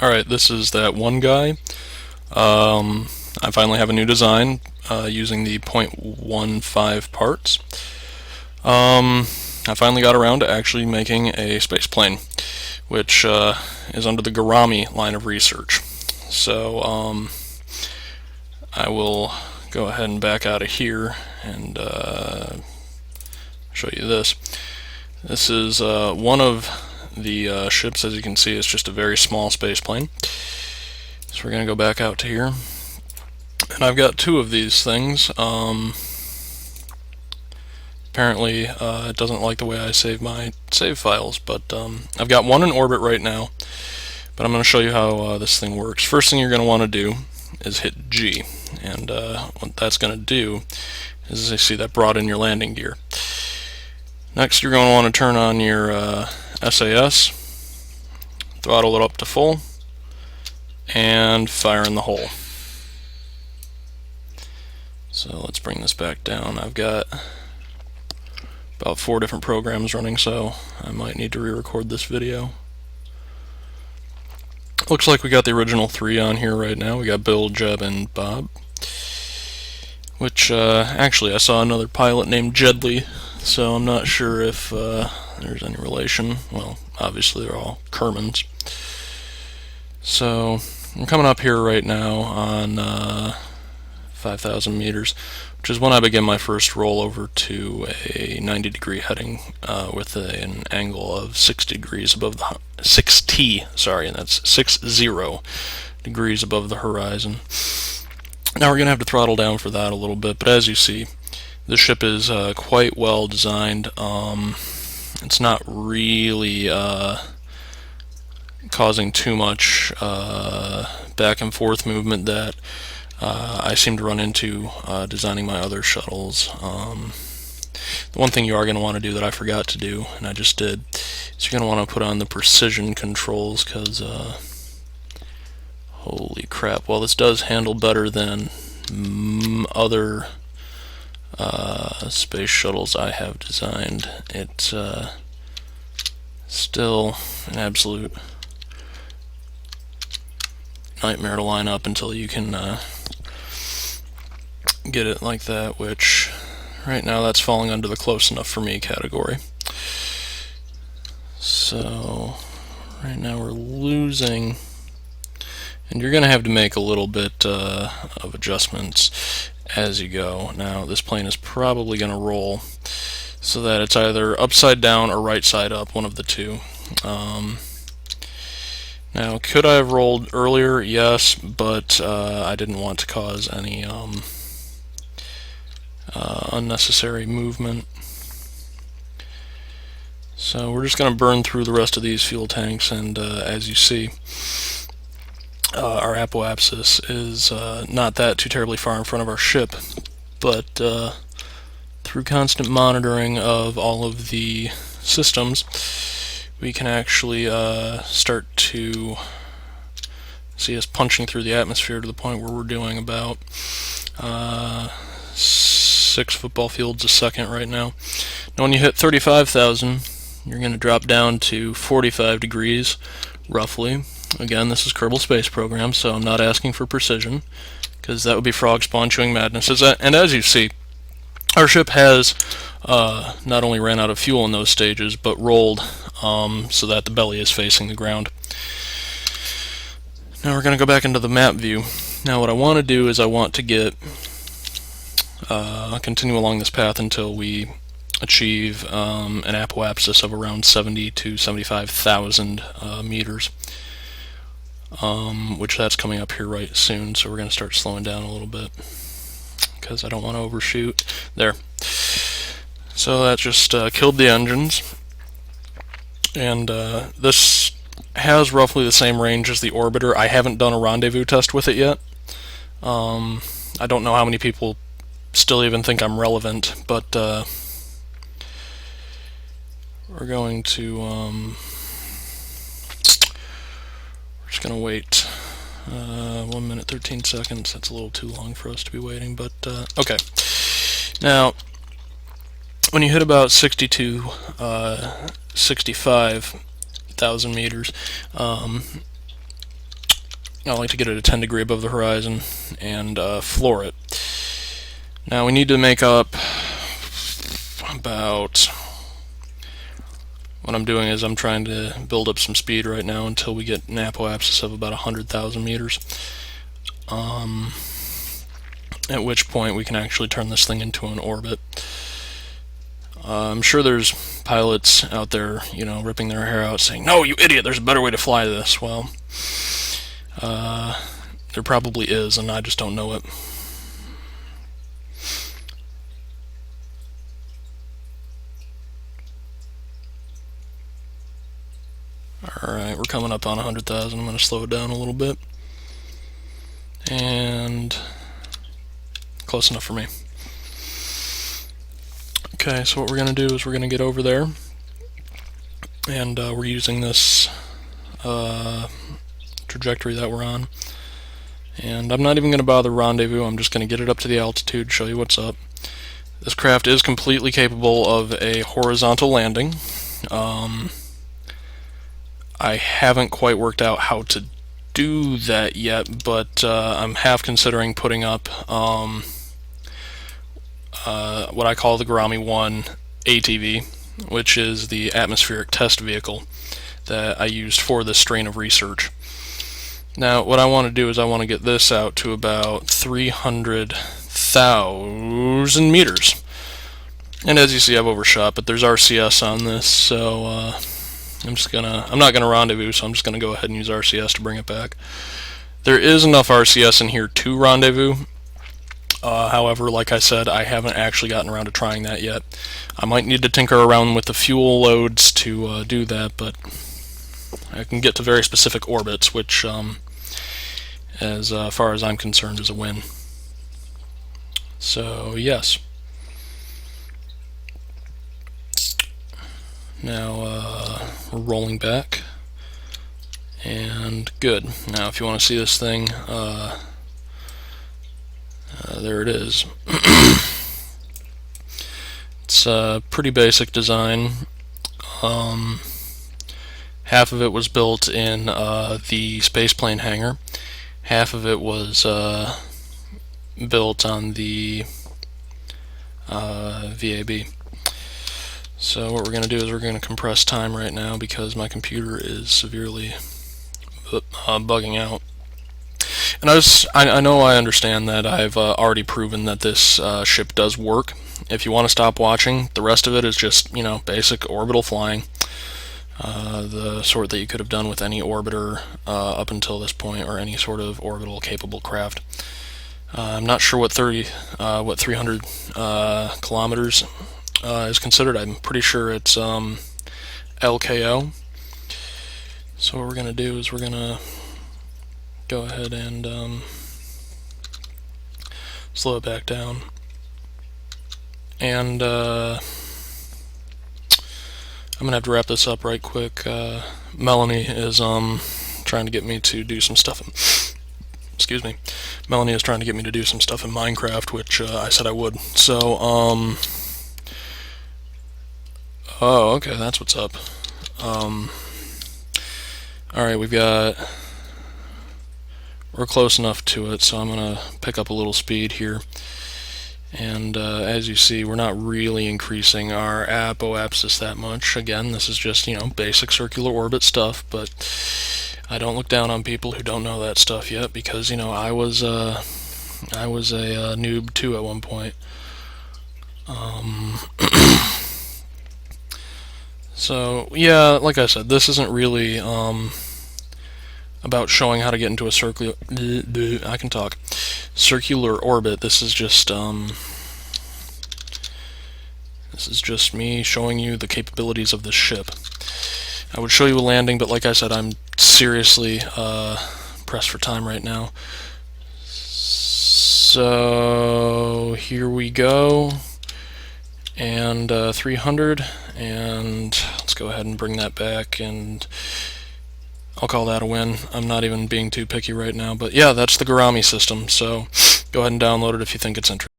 Alright, this is that one guy. I finally have a new design using the 0.15 parts. I finally got around to actually making a space plane, which is under the Gourami line of research. So I will go ahead and back out of here and show you this. This is one of the ships. As you can see, it's just a very small space plane. So we're going to go back out to here. And I've got two of these things. Apparently it doesn't like the way I save my save files, but I've got one in orbit right now. But I'm going to show you how this thing works. First thing you're going to want to do is hit G. And what that's going to do is, as you see, that brought in your landing gear. Next, you're going to want to turn on your SAS, throttle it up to full, and fire in the hole. So let's bring this back down. I've got about 4 different programs running, so I might need to re-record this video. Looks like we got the original 3 on here right now. We got Bill, Jeb, and Bob. Which, actually, I saw another pilot named Jedley, so I'm not sure if there's any relation. Well, obviously they're all Kermans. So, I'm coming up here right now on 5,000 meters, which is when I begin my first roll over to a 90-degree heading with an angle of 60 degrees above the 6T, sorry, and that's 60 degrees above the horizon. Now we're going to have to throttle down for that a little bit, but as you see, this ship is quite well designed. It's not really causing too much back and forth movement that I seem to run into designing my other shuttles. The one thing you are going to want to do that I forgot to do, and I just did, is you're going to want to put on the precision controls, because holy crap, while this does handle better than other space shuttles I have designed, it's still an absolute nightmare to line up until you can get it like that, which right now that's falling under the close enough for me category. So right now we're losing, and you're going to have to make a little bit of adjustments as you go. Now this plane is probably going to roll so that it's either upside down or right side up, one of the two. Now, could I have rolled earlier? Yes, but I didn't want to cause any unnecessary movement. So we're just going to burn through the rest of these fuel tanks, and as you see, our apoapsis is not that too terribly far in front of our ship, but through constant monitoring of all of the systems, we can actually start to see us punching through the atmosphere to the point where we're doing about 6 football fields a second right now. Now when you hit 35,000, you're going to drop down to 45 degrees, roughly. Again, this is Kerbal Space Program, so I'm not asking for precision, because that would be frog spawn chewing madness. And as you see, our ship has not only ran out of fuel in those stages, but rolled so that the belly is facing the ground. Now we're going to go back into the map view. Now what I want to do is I want to get continue along this path until we achieve an apoapsis of around 70 to 75,000 meters, which that's coming up here right soon, so we're going to start slowing down a little bit because I don't want to overshoot. There. So that just killed the engines, and this has roughly the same range as the orbiter. I haven't done a rendezvous test with it yet. I don't know how many people still even think I'm relevant, but we're going to we're just going to wait 1 minute 13 seconds. That's a little too long for us to be waiting, but okay. Now when you hit about 62 65,000 meters, I like to get it a 10 degree above the horizon and floor it. Now we need to make up about... What I'm doing is I'm trying to build up some speed right now until we get an apoapsis of about 100,000 meters. At which point we can actually turn this thing into an orbit. I'm sure there's pilots out there, ripping their hair out saying, "No, you idiot, there's a better way to fly this." Well, there probably is, and I just don't know it. Alright, we're coming up on 100,000. I'm going to slow it down a little bit. And close enough for me. Okay, so what we're going to do is we're going to get over there. And we're using this trajectory that we're on. And I'm not even going to bother rendezvous. I'm just going to get it up to the altitude, show you what's up. This craft is completely capable of a horizontal landing. I haven't quite worked out how to do that yet, but I'm half considering putting up what I call the Gourami III ATV, which is the atmospheric test vehicle that I used for this strain of research. Now, what I want to do is I want to get this out to about 300,000 meters. And as you see, I've overshot, but there's RCS on this, so I'm not gonna rendezvous, so I'm just gonna go ahead and use RCS to bring it back. There is enough RCS in here to rendezvous. However, like I said, I haven't actually gotten around to trying that yet. I might need to tinker around with the fuel loads to do that, but I can get to very specific orbits, which, as far as I'm concerned, is a win. So, yes. Now, we're rolling back, and good. Now, if you want to see this thing, there it is. It's a pretty basic design. Half of it was built in the spaceplane hangar. Half of it was built on the VAB. So what we're going to do is we're going to compress time right now because my computer is severely bugging out. And I know I understand that I've already proven that this ship does work. If you want to stop watching, the rest of it is just, basic orbital flying. The sort that you could have done with any orbiter up until this point, or any sort of orbital capable craft. I'm not sure what 300 kilometers is considered. I'm pretty sure it's LKO. So what we're going to do is we're going to go ahead and slow it back down. And I'm going to have to wrap this up right quick. Melanie is trying to get me to do some stuff. Excuse me. Melanie is trying to get me to do some stuff in Minecraft, which I said I would. So, oh, okay, that's what's up. Alright, we're close enough to it, so I'm going to pick up a little speed here. And as you see, we're not really increasing our apoapsis that much. Again, this is just, basic circular orbit stuff, but I don't look down on people who don't know that stuff yet, because, I was a noob too at one point. So, yeah, like I said, this isn't really about showing how to get into a circular orbit. This is just me showing you the capabilities of this ship. I would show you a landing, but like I said, I'm seriously pressed for time right now. So here we go, and 300, and let's go ahead and bring that back, and I'll call that a win. I'm not even being too picky right now, but yeah, that's the Gourami system, so go ahead and download it if you think it's interesting.